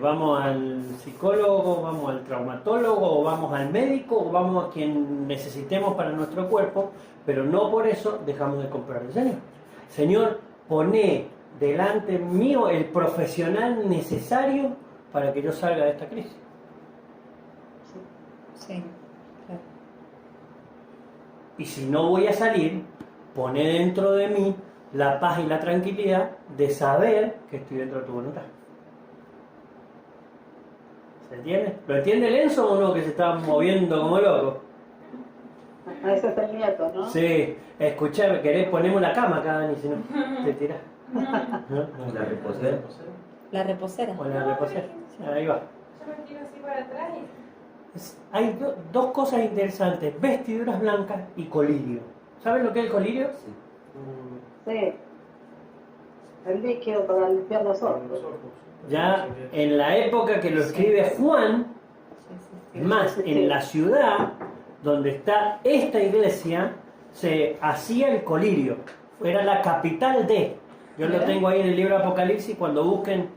vamos al psicólogo, vamos al traumatólogo, o vamos al médico, o vamos a quien necesitemos para nuestro cuerpo, pero no por eso dejamos de comprar al Señor. Señor, poné delante mío el profesional necesario para que yo salga de esta crisis. Sí, claro. Y si no voy a salir, poné dentro de mí la paz y la tranquilidad de saber que estoy dentro de tu voluntad. ¿Se entiende? ¿Lo entiende el Enzo o no, que se está moviendo como loco? Ese es el nieto, ¿no? Sí, escuchame, querés, ponemos la cama acá, Dani, si no, te tirás. La reposera. La reposera. O la reposera. Ahí va. Yo me tiro así para atrás y... Hay dos cosas interesantes, vestiduras blancas y colirio. ¿Saben lo que es el colirio? Sí. Sí. El líquido para limpiar los ojos. Ya en la época que lo escribe Juan, es más, en la ciudad donde está esta iglesia, se hacía el colirio. Era la capital de. Yo lo tengo ahí en el libro de Apocalipsis, cuando busquen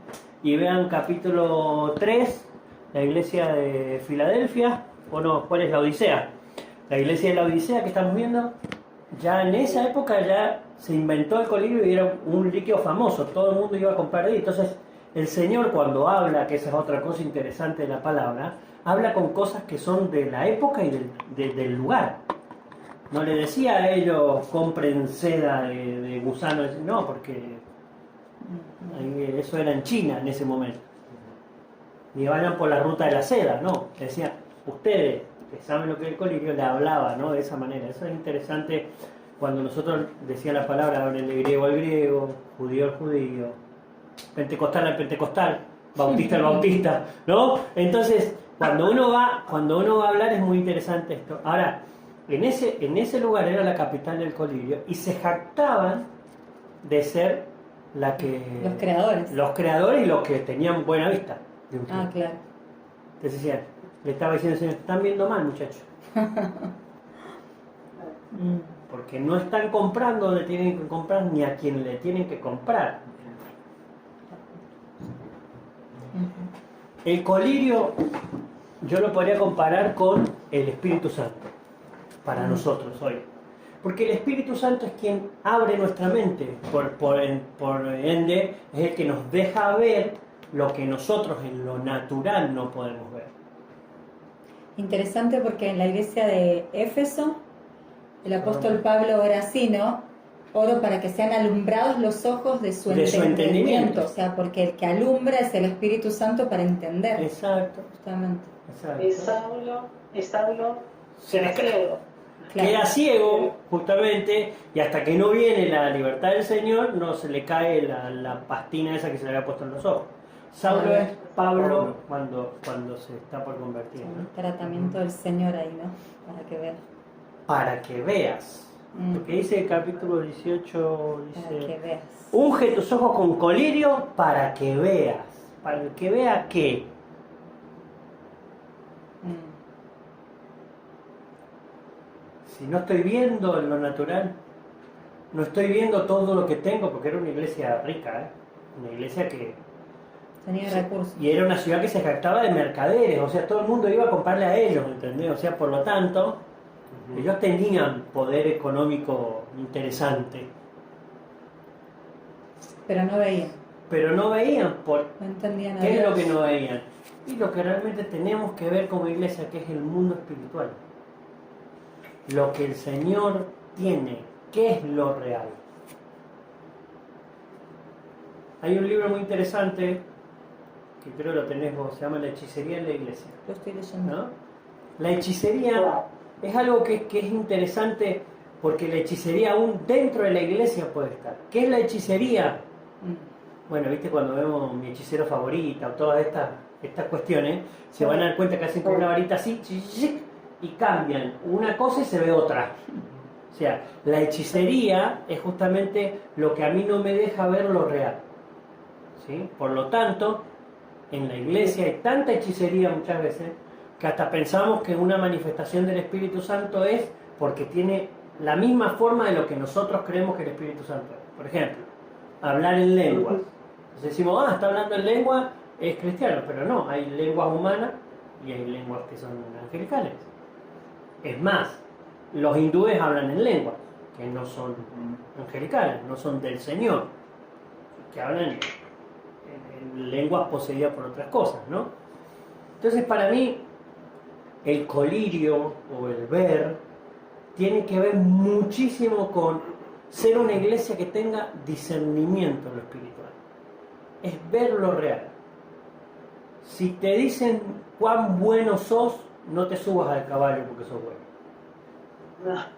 y vean capítulo 3, la iglesia de Filadelfia, o no, ¿cuál es la Odisea? La iglesia de la Odisea que estamos viendo, ya en esa época ya se inventó el colirio y era un líquido famoso, todo el mundo iba a comprar ahí. Entonces, el Señor cuando habla, que esa es otra cosa interesante de la palabra, habla con cosas que son de la época y del lugar. No le decía a ellos, compren seda de gusano, no, porque eso era en China en ese momento. Ni vayan por la ruta de la seda, no. Le decía, ustedes que saben lo que es el colirio, le hablaba, ¿no? De esa manera. Eso es interesante cuando nosotros decía la palabra, hablen de griego al griego, judío al judío, pentecostal al pentecostal, bautista al bautista, ¿no? Entonces, cuando uno va a hablar es muy interesante esto. Ahora, en ese lugar era la capital del colirio y se jactaban de ser la que... Los creadores y los que tenían buena vista. Ah, claro. Entonces decían, le estaba diciendo al Señor, están viendo mal, muchachos. Porque no están comprando donde tienen que comprar ni a quien le tienen que comprar. El colirio yo lo podría comparar con el Espíritu Santo para nosotros hoy, porque el Espíritu Santo es quien abre nuestra mente, por ende es el que nos deja ver lo que nosotros en lo natural no podemos ver. Interesante porque en la iglesia de Éfeso el apóstol Pablo ora así, ¿no? Oro para que sean alumbrados los ojos de su entendimiento. O sea, porque el que alumbra es el Espíritu Santo para entender. Exacto. Justamente. Exacto. Y Saulo Se era les ciego. Claro. queda ciego, justamente, y hasta que no viene la libertad del Señor, no se le cae la pastina esa que se le había puesto en los ojos. Saulo es Pablo cuando se está por convertir, El ¿no? tratamiento del Señor ahí, ¿no? Para que vean. Para que veas. Porque dice el capítulo 18, Para que dice, veas. unge tus ojos con colirio para que veas. ¿Para que vea qué? Si no estoy viendo en lo natural, no estoy viendo todo lo que tengo, porque era una iglesia rica, ¿eh? Una iglesia que... Tenía recursos. Y era una ciudad que se jactaba de mercaderes, o sea, todo el mundo iba a comprarle a ellos, ¿entendés? O sea, por lo tanto, ellos tenían poder económico interesante. Pero no veían. Pero no veían por... No entendían a ¿Qué es Dios. lo que no veían? Y lo que realmente tenemos que ver como iglesia, que es el mundo espiritual. Lo que el Señor tiene, ¿qué es lo real? Hay un libro muy interesante, que creo lo tenés vos, se llama La hechicería en la iglesia. Lo estoy leyendo. ¿No? La hechicería es algo que es interesante, porque la hechicería aún dentro de la iglesia puede estar. ¿Qué es la hechicería? Bueno, viste, cuando vemos Mi hechicero favorita o todas estas cuestiones, se van a dar cuenta que hacen con una varita así y cambian una cosa y se ve otra. O sea, la hechicería es justamente lo que a mí no me deja ver lo real, ¿sí? Por lo tanto, en la iglesia hay tanta hechicería muchas veces que hasta pensamos que una manifestación del Espíritu Santo es porque tiene la misma forma de lo que nosotros creemos que el Espíritu Santo es. Por ejemplo, hablar en lenguas. Entonces decimos, está hablando en lengua es cristiano, pero no, hay lenguas humanas y hay lenguas que son angelicales. Es más, los hindúes hablan en lenguas que no son angelicales, no son del Señor, que hablan en lenguas poseídas por otras cosas, ¿no? Entonces, para mí, el colirio o el ver tiene que ver muchísimo con ser una iglesia que tenga discernimiento en lo espiritual. Es ver lo real. Si te dicen cuán bueno sos, no te subas al caballo porque sos bueno.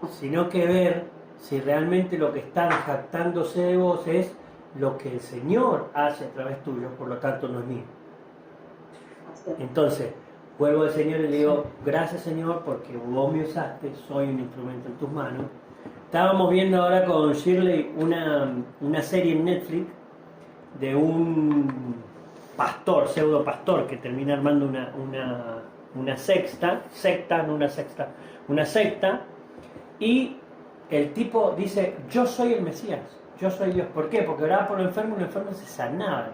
No. Sino que ver si realmente lo que están jactándose de vos es lo que el Señor hace a través tuyo, por lo tanto no es mío. Entonces, vuelvo al Señor y le digo, gracias Señor porque vos me usaste, soy un instrumento en tus manos. Estábamos viendo ahora con Shirley una serie en Netflix de un pastor, pseudo pastor, que termina armando una secta, y el tipo dice, yo soy el Mesías, yo soy Dios. ¿Por qué? Porque oraba por los enfermos y los enfermos se sanaban.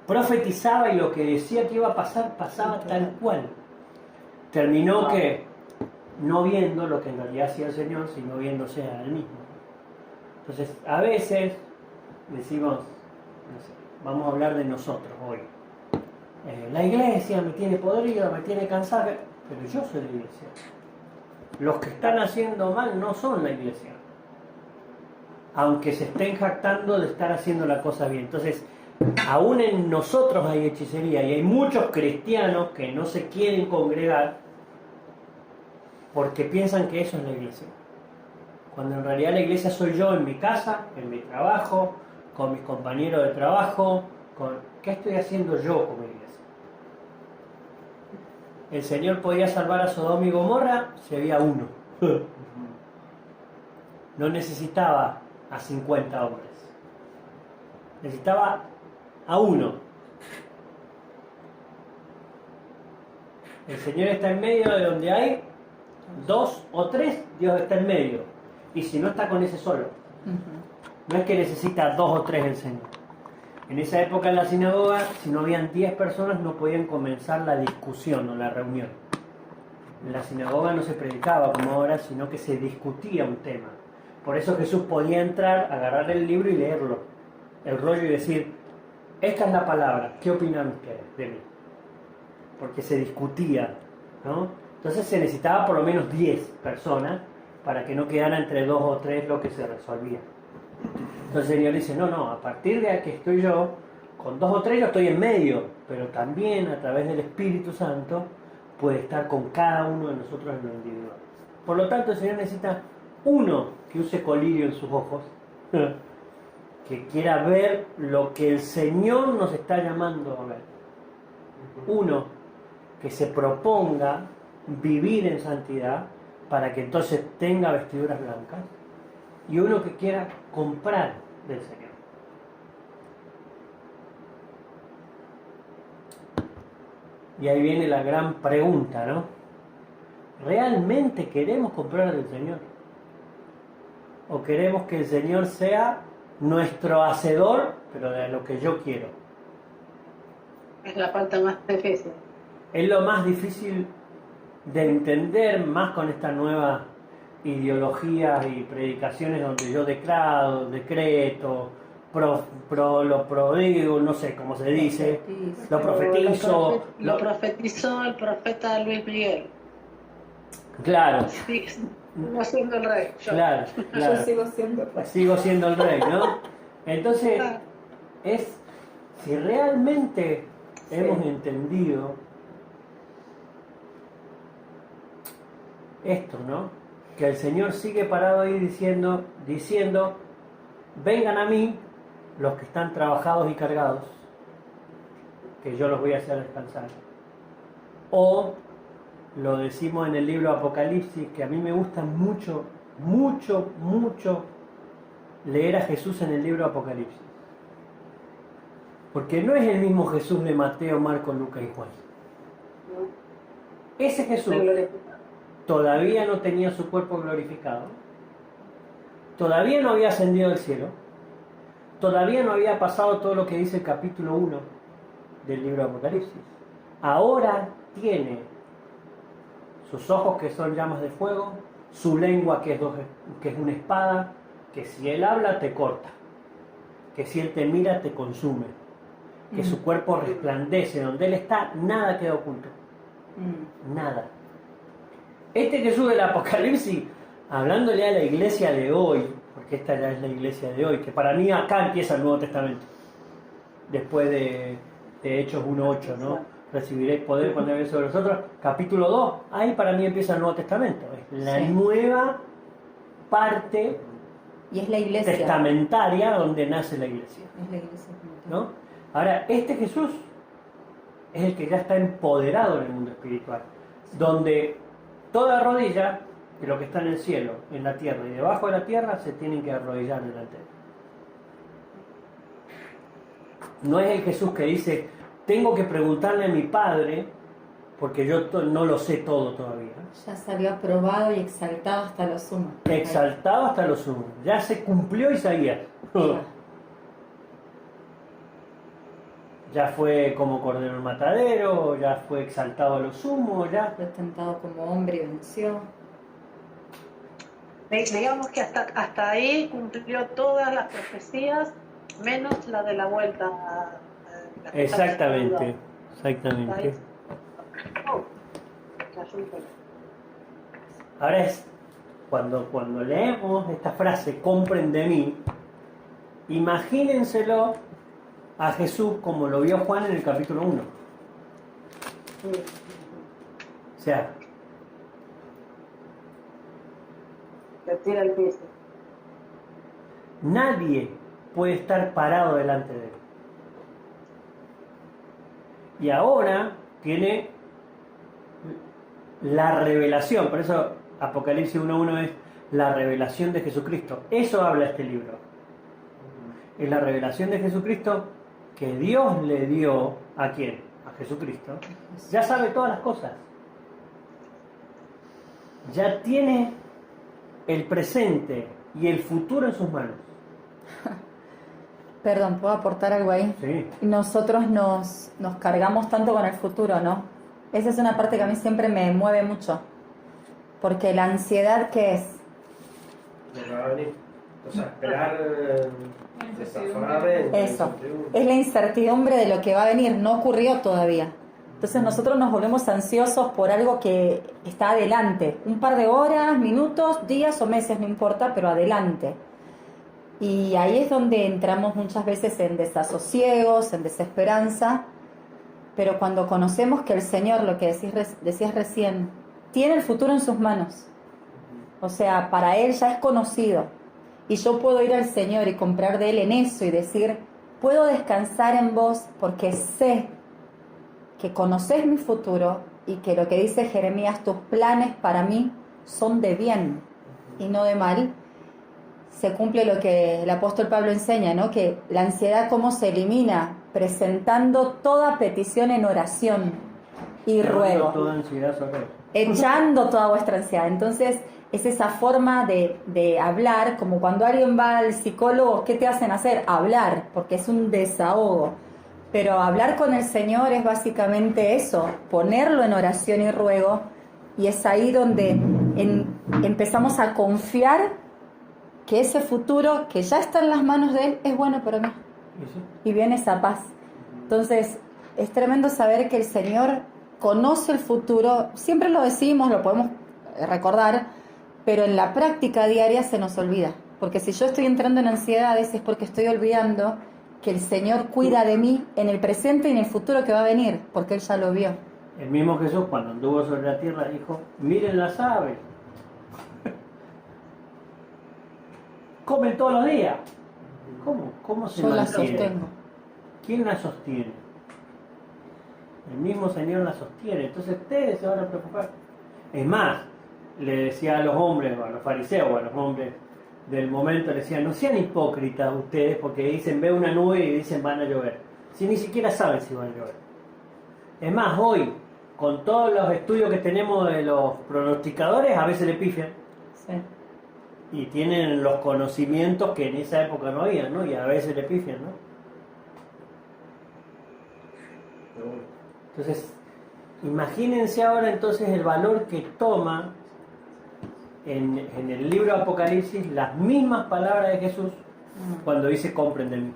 Profetizaba y lo que decía que iba a pasar, pasaba tal cual. Terminó que no viendo lo que en realidad hacía el Señor, sino viéndose a él mismo. Entonces, a veces decimos, no sé, vamos a hablar de nosotros hoy. La iglesia me tiene podrido, me tiene cansado, pero yo soy la iglesia. Los que están haciendo mal no son la iglesia, aunque se estén jactando de estar haciendo la cosa bien. Entonces, aún en nosotros hay hechicería y hay muchos cristianos que no se quieren congregar porque piensan que eso es la iglesia, cuando en realidad la iglesia soy yo en mi casa, en mi trabajo, con mis compañeros de trabajo, ¿qué estoy haciendo yo como iglesia? El Señor podía salvar a Sodoma y Gomorra si había uno. No necesitaba a 50 hombres, necesitaba a uno. El Señor está en medio de donde hay 2 o 3, Dios está en medio. Y si no, está con ese solo. No es que necesita 2 o 3 el Señor. En esa época en la sinagoga, si no habían 10 personas, no podían comenzar la discusión o la reunión. En la sinagoga no se predicaba como ahora, sino que se discutía un tema. Por eso Jesús podía entrar, agarrar el libro y leerlo, el rollo, y decir, esta es la palabra, ¿qué opinan ustedes de mí? Porque se discutía, ¿no? Entonces se necesitaba por lo menos 10 personas para que no quedara entre 2 o 3 lo que se resolvía. Entonces el Señor dice, no, a partir de aquí estoy yo, con 2 o 3 yo estoy en medio, pero también a través del Espíritu Santo puede estar con cada uno de nosotros en lo individual. Por lo tanto, el Señor necesita uno que use colirio en sus ojos, que quiera ver lo que el Señor nos está llamando a ver. Uno que se proponga vivir en santidad para que entonces tenga vestiduras blancas, y uno que quiera comprar del Señor. Y ahí viene la gran pregunta, ¿no? ¿Realmente queremos comprar del Señor? ¿O queremos que el Señor sea nuestro hacedor, pero de lo que yo quiero? Es la parte más difícil. Es lo más difícil de entender, más con esta nueva ideología y predicaciones donde yo decreto, lo prodigo, no sé cómo se dice, lo profetizo. Lo profetizó el profeta Luis Miguel. Claro. Sí, sigo siendo el rey. Claro. Yo sigo siendo el rey. Sigo siendo el rey, ¿no? Entonces, es si realmente hemos entendido esto, ¿no? Que el Señor sigue parado ahí diciendo, vengan a mí los que están trabajados y cargados, que yo los voy a hacer descansar. O lo decimos en el libro Apocalipsis, que a mí me gusta mucho leer a Jesús en el libro Apocalipsis, porque no es el mismo Jesús de Mateo, Marcos, Lucas y Juan. Ese Jesús todavía no tenía su cuerpo glorificado, todavía no había ascendido al cielo, todavía no había pasado todo lo que dice el capítulo 1 del libro de Apocalipsis. Ahora tiene sus ojos que son llamas de fuego, su lengua que es una espada, que si él habla te corta, que si él te mira te consume, que su cuerpo resplandece, donde él está nada queda oculto, nada. Este Jesús del Apocalipsis, hablándole a la iglesia de hoy, porque esta ya es la iglesia de hoy, que para mí acá empieza el Nuevo Testamento, después de Hechos 1:8, ¿no? Recibiréis poder cuando venga sobre vosotros, capítulo 2, ahí para mí empieza el Nuevo Testamento, es la nueva parte y es la iglesia testamentaria donde nace la iglesia. Es la iglesia, ¿no? Ahora, este Jesús es el que ya está empoderado en el mundo espiritual, donde toda rodilla de lo que está en el cielo, en la tierra y debajo de la tierra se tienen que arrodillar delante de él. No es el Jesús que dice, tengo que preguntarle a mi Padre porque yo no lo sé todo todavía. Ya salió aprobado y exaltado hasta lo sumo. Exaltado hasta lo sumo. Ya se cumplió Isaías. Ya fue como cordero en matadero, ya fue exaltado a lo sumo, ya. Fue tentado como hombre y venció. Digamos que hasta ahí cumplió todas las profecías, menos la de la vuelta. Exactamente, exactamente. Ahora es, cuando leemos esta frase, compren de mí, imagínenselo a Jesús como lo vio Juan en el capítulo 1. O sea, se tira el piso. nadie puede estar parado delante de él. Y ahora tiene la revelación, por eso Apocalipsis 1:1 es la revelación de Jesucristo. Eso habla este libro. Es la revelación de Jesucristo que Dios le dio ¿a quién? A Jesucristo. Ya sabe todas las cosas. Ya tiene el presente y el futuro en sus manos. Perdón, ¿puedo aportar algo ahí? Sí. Nosotros nos cargamos tanto con el futuro, ¿no? Esa es una parte que a mí siempre me mueve mucho. Porque la ansiedad, ¿qué es? O sea, esperar Eso, es la incertidumbre de lo que va a venir, no ocurrió todavía. Entonces nosotros nos volvemos ansiosos por algo que está adelante, un par de horas, minutos, días o meses, no importa, pero adelante. Y ahí es donde entramos muchas veces en desasosiegos, en desesperanza, pero cuando conocemos que el Señor, lo que decías recién, tiene el futuro en sus manos, o sea, para Él ya es conocido, y yo puedo ir al Señor y comprar de Él en eso y decir, puedo descansar en vos porque sé que conocés mi futuro y que lo que dice Jeremías, tus planes para mí son de bien y no de mal. Se cumple lo que el apóstol Pablo enseña, ¿no? Que la ansiedad cómo se elimina, presentando toda petición en oración y ruego. Toda ansiedad sobre él. Echando toda vuestra ansiedad. Entonces, es esa forma de hablar, como cuando alguien va al psicólogo, ¿qué te hacen hacer? Hablar, porque es un desahogo. Pero hablar con el Señor es básicamente eso, ponerlo en oración y ruego, y es ahí donde empezamos a confiar que ese futuro que ya está en las manos de Él es bueno para mí. Y viene esa paz. Entonces, es tremendo saber que el Señor conoce el futuro, siempre lo decimos, lo podemos recordar, pero en la práctica diaria se nos olvida. Porque si yo estoy entrando en ansiedades es porque estoy olvidando que el Señor cuida de mí en el presente y en el futuro que va a venir, porque Él ya lo vio. El mismo Jesús, cuando anduvo sobre la tierra, dijo, miren las aves. Comen todos los días. ¿Cómo se Yo las mantiene? sostengo. ¿Quién la sostiene? El mismo Señor la sostiene. Entonces ustedes se van a preocupar. Es más, le decía a los hombres, a los fariseos, o a los hombres del momento, le decía, no sean hipócritas ustedes porque dicen, ve una nube y dicen van a llover. Si ni siquiera saben si van a llover. Es más, hoy, con todos los estudios que tenemos de los pronosticadores, a veces le pifian. Sí. Y tienen los conocimientos que en esa época no había, ¿no? Y a veces le pifian, ¿no? Entonces, imagínense ahora entonces el valor que toma en el libro de Apocalipsis las mismas palabras de Jesús cuando dice compren de mí.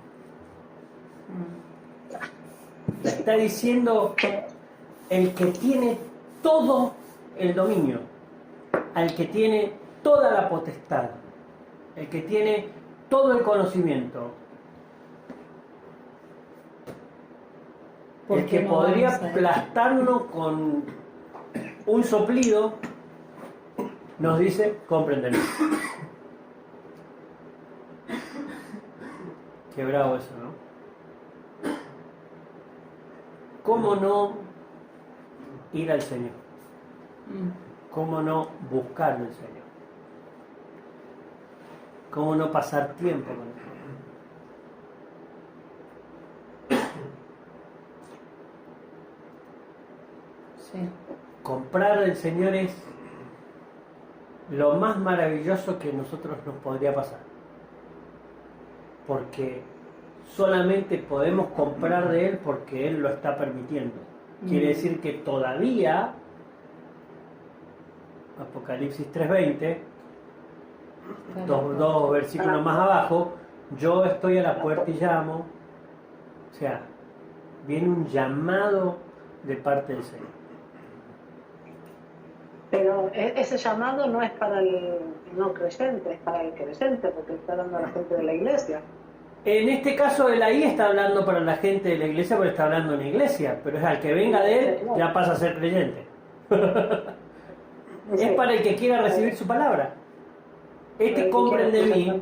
Le está diciendo el que tiene todo el dominio, al que tiene toda la potestad, el que tiene todo el conocimiento, el que podría aplastarnos con un soplido, nos dice compren de mí. Qué bravo eso, ¿no? ¿Cómo no ir al Señor? ¿Cómo no buscar al Señor? ¿Cómo no pasar tiempo con Él? Sí. Comprar al Señor es lo más maravilloso que a nosotros nos podría pasar. Porque solamente podemos comprar de Él porque Él lo está permitiendo. Quiere decir que todavía, Apocalipsis 3:20, dos versículos más abajo, yo estoy a la puerta y llamo. O sea, viene un llamado de parte del Señor. Pero ese llamado no es para el no creyente, es para el creyente, porque está hablando a la gente de la iglesia. En este caso, él ahí está hablando para la gente de la iglesia porque está hablando en la iglesia, pero es al que venga de él, ya pasa a ser creyente. Es para el que quiera recibir su palabra. Compren de mí,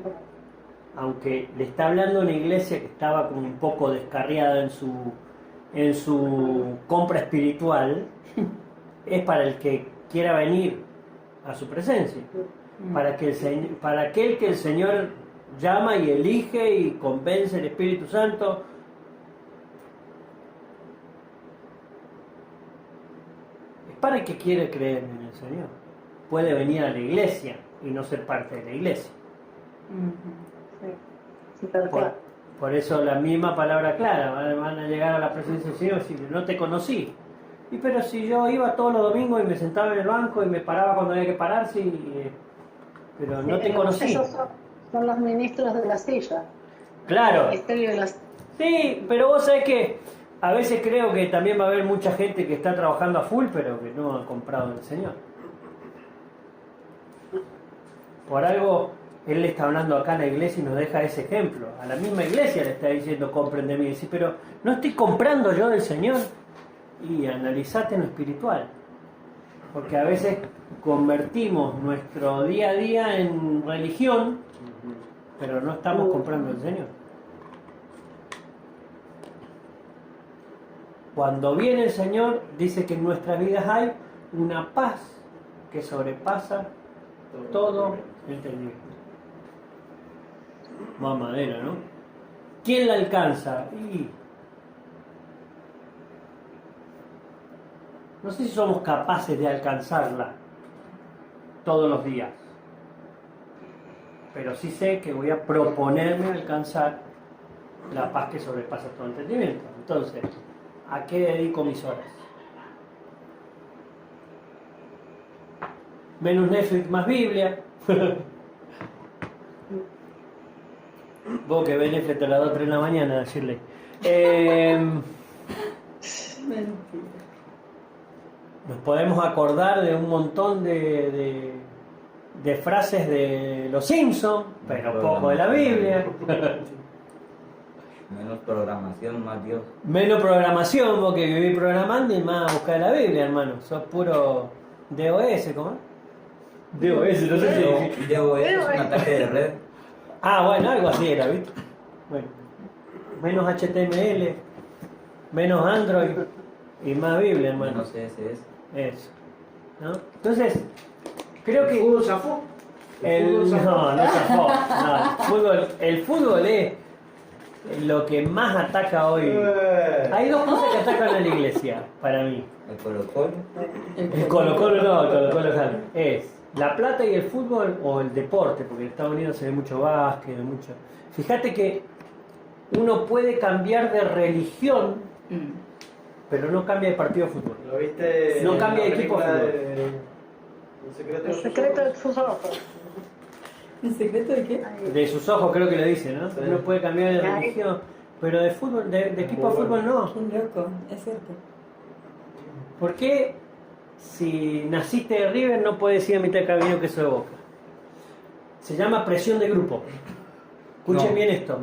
aunque le está hablando una iglesia que estaba como un poco descarriada en su compra espiritual, es para el que quiera venir a su presencia, para aquel que el Señor llama y elige y convence el Espíritu Santo. Es para el que quiere creer en el Señor. Puede venir a la iglesia y no ser parte de la iglesia. Sí, por eso la misma palabra clara, van a llegar a la presencia del Señor y decir, no te conocí. Y pero si yo iba todos los domingos y me sentaba en el banco y me paraba cuando había que pararse, pero no te conocí. Esos son los ministros de la silla. Claro. De la... Sí, pero vos sabés que a veces creo que también va a haber mucha gente que está trabajando a full, pero que no ha comprado del Señor. Por algo, Él le está hablando acá en la iglesia y nos deja ese ejemplo. A la misma iglesia le está diciendo, compren de mí. Y dice, pero ¿no estoy comprando yo del Señor? Y analizate en lo espiritual. Porque a veces convertimos nuestro día a día en religión, pero no estamos comprando del Señor. Cuando viene el Señor, dice que en nuestras vidas hay una paz que sobrepasa todo entendimiento. Mamadera, ¿no? ¿Quién la alcanza? Y no sé si somos capaces de alcanzarla todos los días, pero sí sé que voy a proponerme alcanzar la paz que sobrepasa todo entendimiento. Entonces, ¿a qué dedico mis horas? Menos Netflix, más Biblia. Vos que ves Netflix a las 2 o 3 de la mañana, decirle. Nos podemos acordar de un montón de frases de los Simpsons, pero poco de la Biblia. Menos programación, más Dios. Menos programación, vos que vivís programando y más buscar la Biblia, hermano. Sos puro DOS, ¿cómo es? DOS, no sé si... DOS es un ataque de red. Ah, bueno, algo así era, ¿viste? Bueno, menos HTML, menos Android y más Biblia, hermano. Menos CSS. Eso, ¿no? Entonces, creo que... ¿El fútbol zafó? No zafó. No, el fútbol es lo que más ataca hoy. Hay dos cosas que atacan a la iglesia, para mí. El Colo-Colo. El Colo-Colo no, el Colo-Colo es la plata y el fútbol o el deporte, porque en Estados Unidos se ve mucho básquet, mucho... Fíjate que uno puede cambiar de religión pero no cambia de partido de fútbol. ¿Lo viste? No en cambia la de equipo película fútbol. El El secreto de sus ojos. ¿El secreto de qué? Ahí. De sus ojos creo que lo dice, ¿no? Sí. Uno puede cambiar de religión, pero de fútbol, de equipo a Muy fútbol no. Qué loco, es cierto. ¿Por qué si naciste de River no puedes decir a mitad de camino que soy de Boca? Se llama presión de grupo. Escuchen No. bien esto.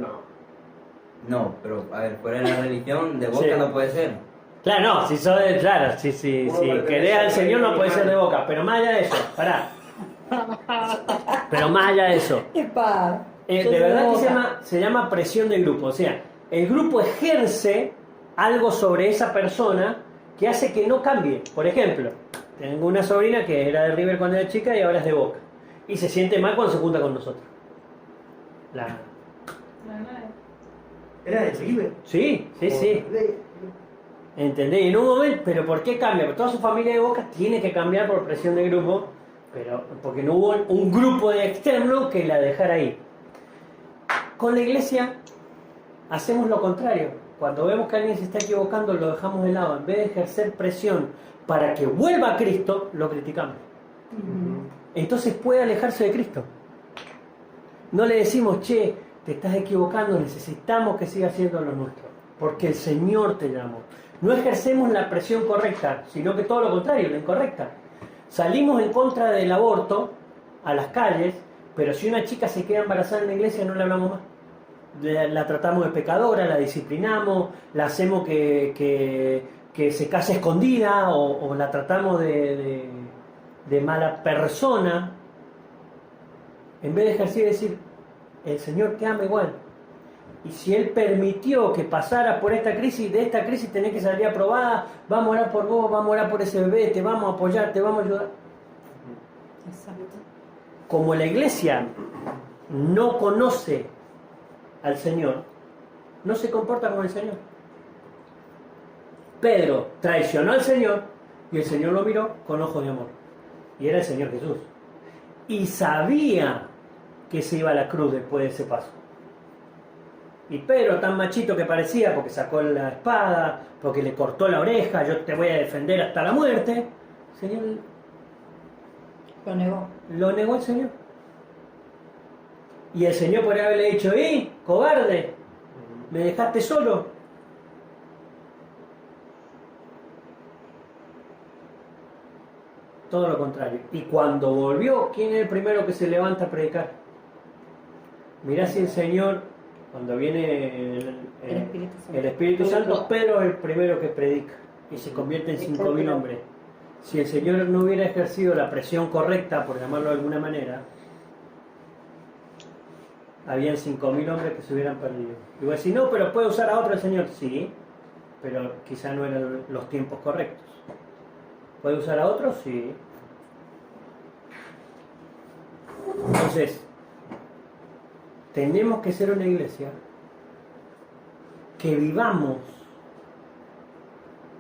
No, pero a ver, fuera de la religión, de Boca Sí. no puede ser. Claro, no, si sos de, claro, si Uno querés pertenece al al Señor no reino puede ser de animal. Boca, pero más allá de eso, pará. Pero más allá de eso, ¡Epa! Yo de soy verdad que Boca. se llama presión de grupo. O sea, el grupo ejerce algo sobre esa persona que hace que no cambie. Por ejemplo, tengo una sobrina que era de River cuando era chica y ahora es de Boca. Y se siente mal cuando se junta con nosotros. No, no, ¿Era de River? Sí. ¿Entendés? Y en un momento, pero ¿por qué cambia? Porque toda su familia de Boca tiene que cambiar por presión de grupo, pero porque no hubo un grupo de externo que la dejara ahí. Con la iglesia hacemos lo contrario. Cuando vemos que alguien se está equivocando, lo dejamos de lado. En vez de ejercer presión para que vuelva a Cristo, lo criticamos. Entonces puede alejarse de Cristo. No le decimos, che, te estás equivocando, necesitamos que sigas haciendo lo nuestro, porque el Señor te llamó. No ejercemos la presión correcta, sino que todo lo contrario, la incorrecta. Salimos en contra del aborto a las calles, pero si una chica se queda embarazada en la iglesia no le hablamos más. La tratamos de pecadora, la disciplinamos, la hacemos que se case escondida o la tratamos de mala persona. En vez de ejercer y decir, el Señor te ama igual. Y si Él permitió que pasara por esta crisis, de esta crisis tenés que salir aprobada, vamos a orar por vos, vamos a orar por ese bebé, te vamos a apoyar, te vamos a ayudar. Exacto. Como la iglesia no conoce al Señor, no se comporta como el Señor. Pedro traicionó al Señor y el Señor lo miró con ojos de amor. Y era el Señor Jesús. Y sabía que se iba a la cruz después de ese paso. Y Pedro, tan machito que parecía, porque sacó la espada, porque le cortó la oreja, yo te voy a defender hasta la muerte, el Señor Lo negó. lo negó el Señor. Y el Señor podría haberle dicho, cobarde, me dejaste solo. Todo lo contrario. Y cuando volvió, ¿quién es el primero que se levanta a predicar? Mirá si el Señor, cuando viene el Espíritu Santo, Pedro es el primero que predica y se convierte en 5.000 hombres. Si el Señor no hubiera ejercido la presión correcta, por llamarlo de alguna manera, habían 5.000 hombres que se hubieran perdido. Y vos decís, no, pero puede usar a otro el Señor. Sí, pero quizá no eran los tiempos correctos. ¿Puede usar a otros? Sí. Entonces, tenemos que ser una iglesia que vivamos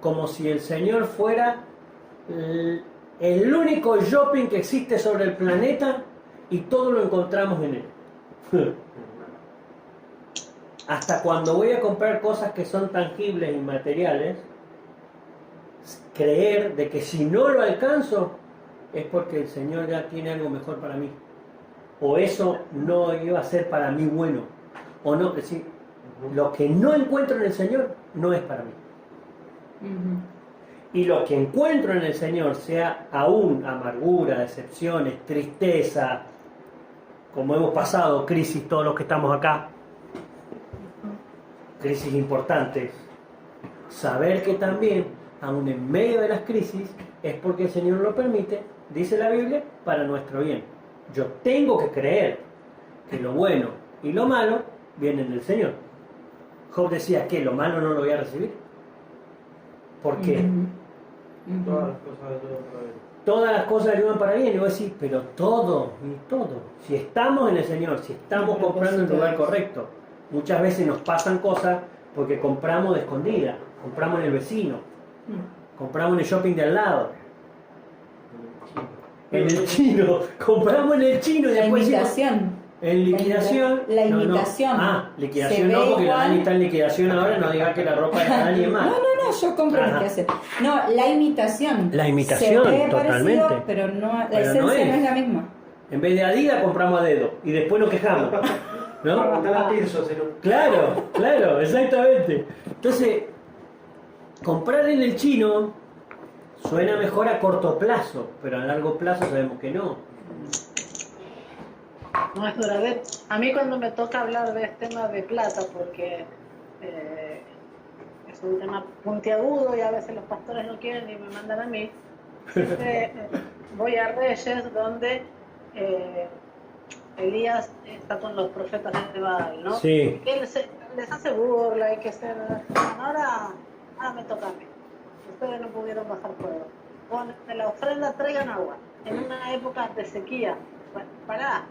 como si el Señor fuera el único shopping que existe sobre el planeta y todo lo encontramos en él. Hasta cuando voy a comprar cosas que son tangibles y materiales, creer de que si no lo alcanzo es porque el Señor ya tiene algo mejor para mí, o eso no iba a ser para mí bueno, o no, es decir, lo que no encuentro en el Señor no es para mí. Y lo que encuentro en el Señor, sea aún amargura, decepciones, tristeza, como hemos pasado, crisis, todos los que estamos acá, crisis importantes, saber que también, aún en medio de las crisis, es porque el Señor lo permite, dice la Biblia, para nuestro bien. Yo tengo que creer que lo bueno y lo malo vienen del Señor. Job decía que lo malo no lo voy a recibir. ¿Por qué? Todas las cosas ayudan para bien. Todas las cosas ayudan para bien. Y voy a decir, pero todo, y todo. Si estamos en el Señor, si estamos comprando en el lugar correcto, muchas veces nos pasan cosas porque compramos de escondida, compramos en el vecino, compramos en el shopping de al lado, en el chino, compramos en el chino y La después imitación. En liquidación. La no, no. imitación. Ah, liquidación Se no, ve porque la igual. Dani está en liquidación ahora, no diga que la ropa de la Dani es más. No, yo compro Ajá. imitación. No, la imitación. La imitación, se ve totalmente. parecido, pero no, la Pero esencia no no es. es la misma. En vez de Adidas compramos a dedo y después nos quejamos. ¿No? Aguantar la Tirso, si no. Claro, exactamente. Entonces, comprar en el chino suena mejor a corto plazo, pero a largo plazo sabemos que no. No es duradero. A mí cuando me toca hablar de este tema de plata, porque es un tema puntiagudo y a veces los pastores no quieren y me mandan a mí, siempre voy a Reyes donde Elías está con los profetas de Baal, ¿no? Sí. Él les hace burla, hay que ser... Ahora me toca a mí. Ustedes no pudieron bajar fuego. Ponen la ofrenda, traigan agua. En una época de sequía. Bueno, pará.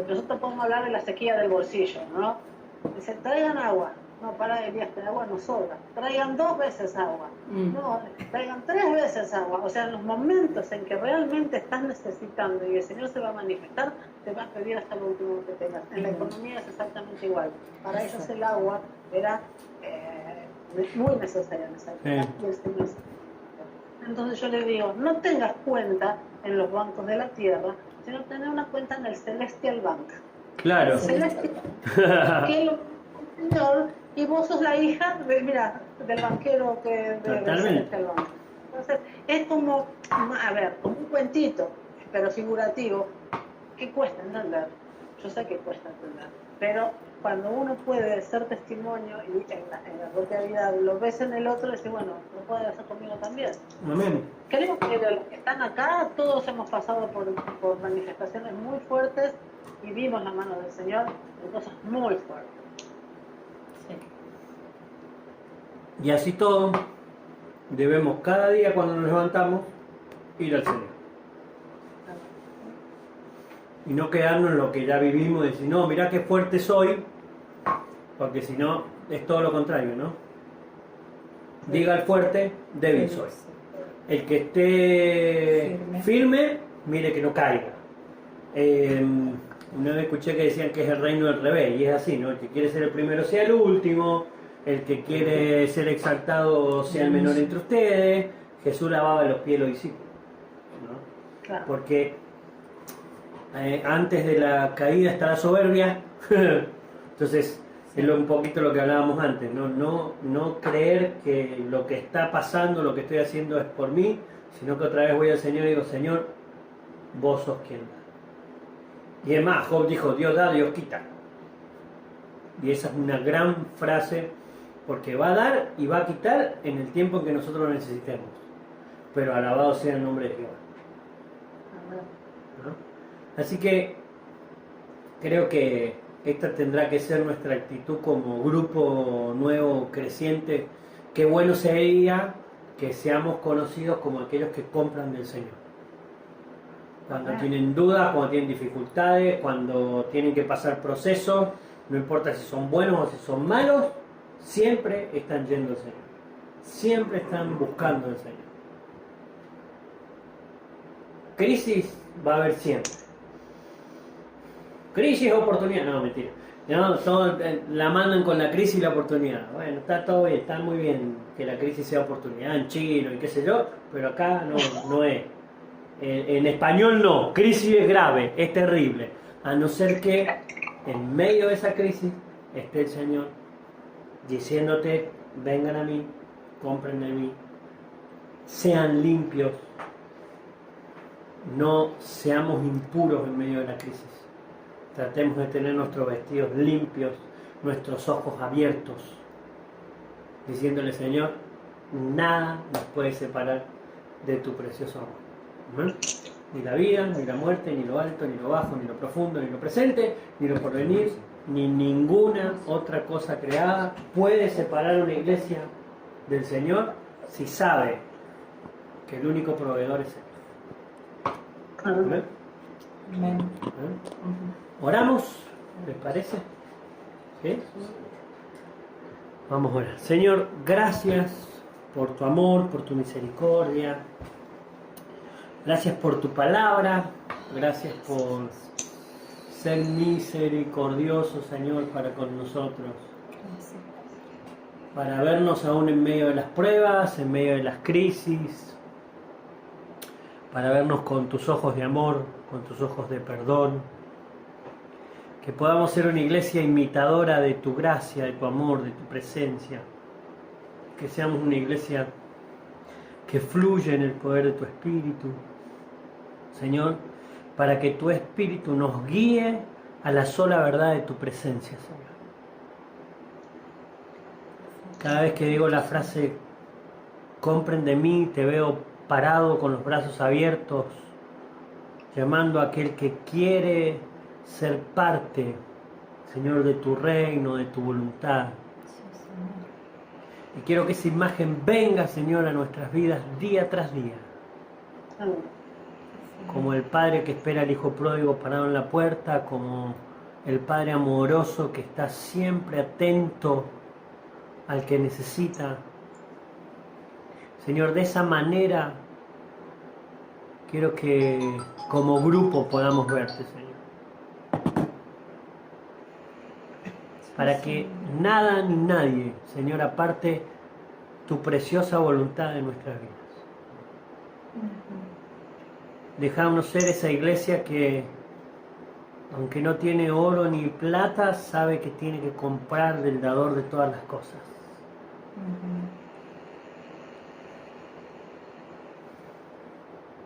Nosotros podemos hablar de la sequía del bolsillo, ¿no? Dice, traigan agua. No, pará, Elías, que el agua no sobra. Traigan 2 veces agua. No, traigan 3 veces agua. O sea, en los momentos en que realmente estás necesitando y el Señor se va a manifestar, te va a pedir hasta lo último que tengas. En la economía es exactamente igual. Para ellos el agua era muy necesaria en esa época. Y el Señor se... Entonces yo le digo, no tengas cuenta en los bancos de la tierra, sino tener una cuenta en el Celestial Bank. Claro. El Celestial que lo Señor, y vos sos la hija del banquero del Celestial Bank. Entonces, es como, a ver, como un cuentito, pero figurativo, que cuesta entender. Yo sé que cuesta entender, pero cuando uno puede ser testimonio y en la propia vida lo ves en el otro, dices, bueno, lo puede hacer conmigo también. Amén. Creo que de los que están acá, todos hemos pasado por manifestaciones muy fuertes y vimos la mano del Señor en cosas muy fuertes. Y así todo, debemos cada día cuando nos levantamos ir al Señor. Y no quedarnos en lo que ya vivimos y decir, no, mirá qué fuerte soy, porque si no, es todo lo contrario, ¿no? Diga el fuerte, débil soy. El que esté firme, mire que no caiga. Una vez escuché que decían que es el reino del revés, y es así, ¿no? El que quiere ser el primero sea el último, el que quiere ser exaltado sea el menor entre ustedes. Jesús lavaba los pies a los discípulos, ¿no? Claro. Porque antes de la caída está la soberbia. Entonces es un poquito lo que hablábamos antes, no creer que lo que está pasando, lo que estoy haciendo es por mí, sino que otra vez voy al Señor y digo, Señor, vos sos quien da. Y es más, Job dijo, Dios da, Dios quita. Y esa es una gran frase, porque va a dar y va a quitar en el tiempo en que nosotros lo necesitemos. Pero alabado sea el nombre de Jehová. ¿No? Así que creo que esta tendrá que ser nuestra actitud como grupo nuevo, creciente. Qué bueno sería que seamos conocidos como aquellos que compran del Señor. Cuando tienen dudas, cuando tienen dificultades, cuando tienen que pasar procesos, no importa si son buenos o si son malos, siempre están yendo al Señor. Siempre están buscando al Señor. Crisis va a haber siempre. Crisis o oportunidad, no, mentira. No, la mandan con la crisis y la oportunidad. Bueno, está todo bien, está muy bien que la crisis sea oportunidad en chino y qué sé yo, pero acá no es. En español no, crisis es grave, es terrible. A no ser que en medio de esa crisis esté el Señor diciéndote, vengan a mí, compren de mí, sean limpios, no seamos impuros en medio de la crisis. Tratemos de tener nuestros vestidos limpios, nuestros ojos abiertos, diciéndole, Señor, nada nos puede separar de tu precioso amor. ¿No? Ni la vida, ni la muerte, ni lo alto, ni lo bajo, ni lo profundo, ni lo presente, ni lo porvenir, ni ninguna otra cosa creada puede separar a una iglesia del Señor si sabe que el único proveedor es Él. ¿Amén? Amén. ¿Oramos? ¿Les parece? ¿Sí? Vamos a orar. Señor, gracias por tu amor, por tu misericordia. Gracias por tu palabra. Gracias por ser misericordioso, Señor, para con nosotros. Gracias. Para vernos aún en medio de las pruebas, en medio de las crisis, para vernos con tus ojos de amor, con tus ojos de perdón, que podamos ser una iglesia imitadora de tu gracia, de tu amor, de tu presencia, que seamos una iglesia que fluye en el poder de tu Espíritu, Señor, para que tu Espíritu nos guíe a la sola verdad de tu presencia, Señor. Cada vez que digo la frase, compren de mí, te veo parado con los brazos abiertos, llamando a aquel que quiere ser parte, Señor, de tu reino, de tu voluntad. Y quiero que esa imagen venga, Señor, a nuestras vidas día tras día. Como el padre que espera al hijo pródigo parado en la puerta, como el padre amoroso que está siempre atento al que necesita. Señor, de esa manera quiero que como grupo podamos verte, Señor. Para que nada ni nadie, Señor, aparte tu preciosa voluntad de nuestras vidas. Dejámonos ser esa iglesia que, aunque no tiene oro ni plata, sabe que tiene que comprar del dador de todas las cosas.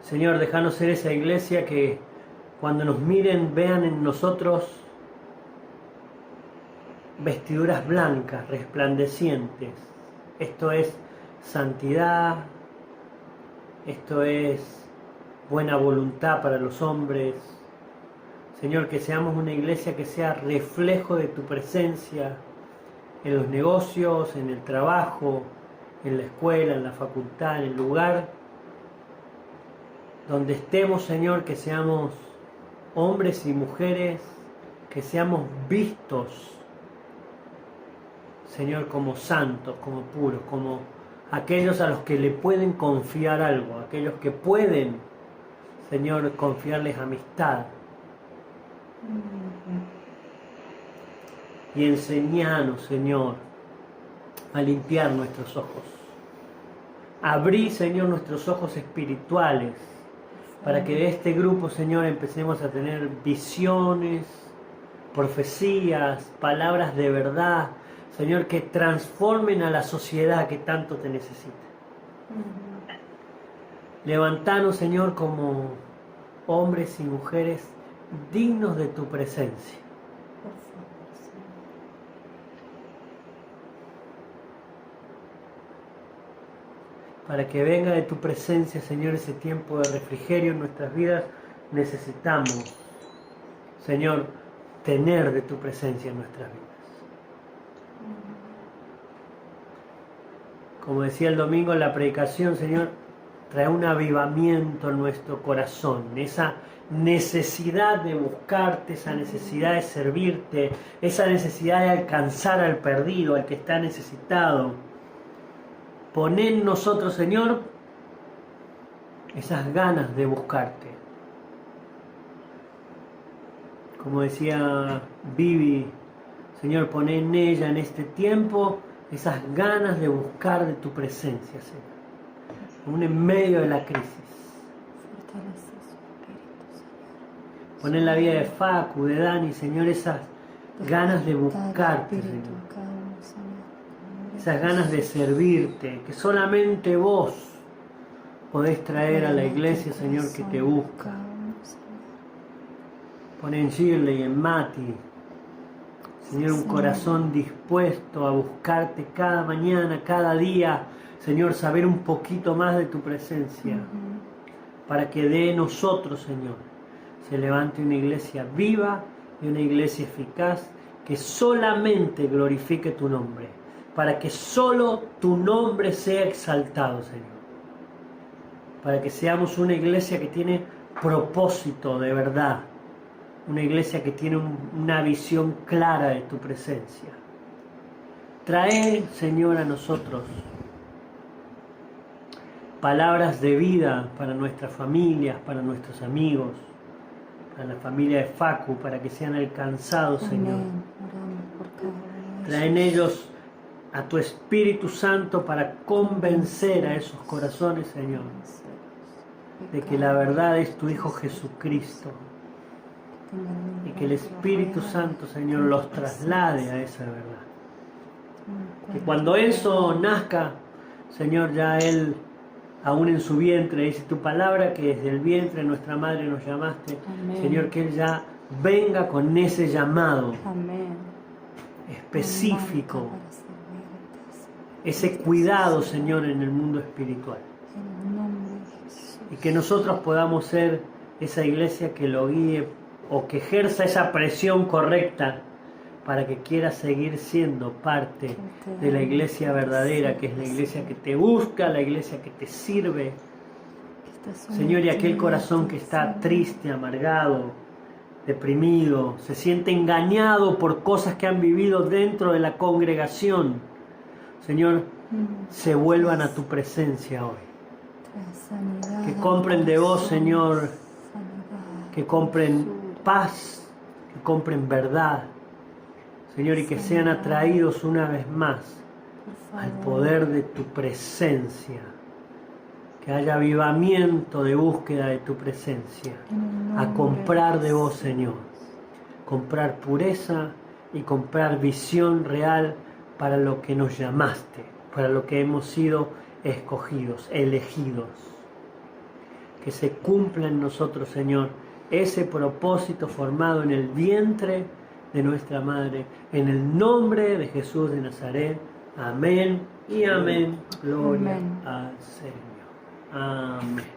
Señor, déjanos ser esa iglesia que cuando nos miren vean en nosotros vestiduras blancas, resplandecientes. Esto es santidad, esto es buena voluntad para los hombres. Señor, que seamos una iglesia que sea reflejo de tu presencia en los negocios, en el trabajo, en la escuela, en la facultad, en el lugar donde estemos, Señor, que seamos hombres y mujeres, que seamos vistos, Señor, como santos, como puros, como aquellos a los que le pueden confiar algo, aquellos que pueden, Señor, confiarles amistad. Y enseñanos, Señor, a limpiar nuestros ojos. Abrí, Señor, nuestros ojos espirituales para que de este grupo, Señor, empecemos a tener visiones, profecías, palabras de verdad, Señor, que transformen a la sociedad que tanto te necesita. Levantanos, Señor, como hombres y mujeres dignos de tu presencia. Para que venga de tu presencia, Señor, ese tiempo de refrigerio en nuestras vidas, necesitamos, Señor, tener de tu presencia en nuestras vidas. Como decía el domingo en la predicación, Señor, trae un avivamiento en nuestro corazón, esa necesidad de buscarte, esa necesidad de servirte, esa necesidad de alcanzar al perdido, al que está necesitado. Pon en nosotros, Señor, esas ganas de buscarte. Como decía Vivi, Señor, pon en ella en este tiempo esas ganas de buscar de tu presencia, Señor, aún en medio de la crisis. Pon en la vida de Facu, de Dani, Señor, esas ganas de buscarte, Señor. Esas ganas de servirte, que solamente vos podés traer a la iglesia, Señor, que te busca. Pon en Shirley y en Mati, Señor, un corazón dispuesto a buscarte cada mañana, cada día, Señor, saber un poquito más de tu presencia, para que de nosotros, Señor, se levante una iglesia viva y una iglesia eficaz que solamente glorifique tu nombre, para que solo tu nombre sea exaltado, Señor, para que seamos una iglesia que tiene propósito de verdad, una iglesia que tiene una visión clara de tu presencia. Trae, Señor, a nosotros palabras de vida para nuestras familias, para nuestros amigos, a la familia de Facu, para que sean alcanzados, Señor. Amén. Oramos por cada uno de Trae en ellos a tu Espíritu Santo para convencer a esos corazones, Señor, de que la verdad es tu Hijo Jesucristo. Y que el Espíritu Santo, Señor, los traslade a esa verdad. Que cuando Enzo nazca, Señor, ya él, aún en su vientre, dice tu palabra que desde el vientre de nuestra madre nos llamaste. Amén. Señor, que él ya venga con ese llamado Amén. específico, Para servirte, ese cuidado, Señor, en el mundo espiritual. en el nombre de Jesús. Y que nosotros podamos ser esa iglesia que lo guíe o que ejerza esa presión correcta para que quiera seguir siendo parte de la iglesia verdadera, que es la iglesia que te busca, la iglesia que te sirve. Señor, y aquel corazón que está triste, amargado, deprimido, se siente engañado por cosas que han vivido dentro de la congregación, Señor, se vuelvan a tu presencia hoy. Que compren de vos, Señor, que compren paz, que compren verdad, Señor, y que sean atraídos una vez más al poder de tu presencia. Que haya avivamiento de búsqueda de tu presencia, a comprar de vos, Señor. Comprar pureza y comprar visión real para lo que nos llamaste, para lo que hemos sido escogidos, elegidos. Que se cumpla en nosotros, Señor, ese propósito formado en el vientre de nuestra Madre, en el nombre de Jesús de Nazaret. Amén y amén. Gloria Amén. al Señor. Amén.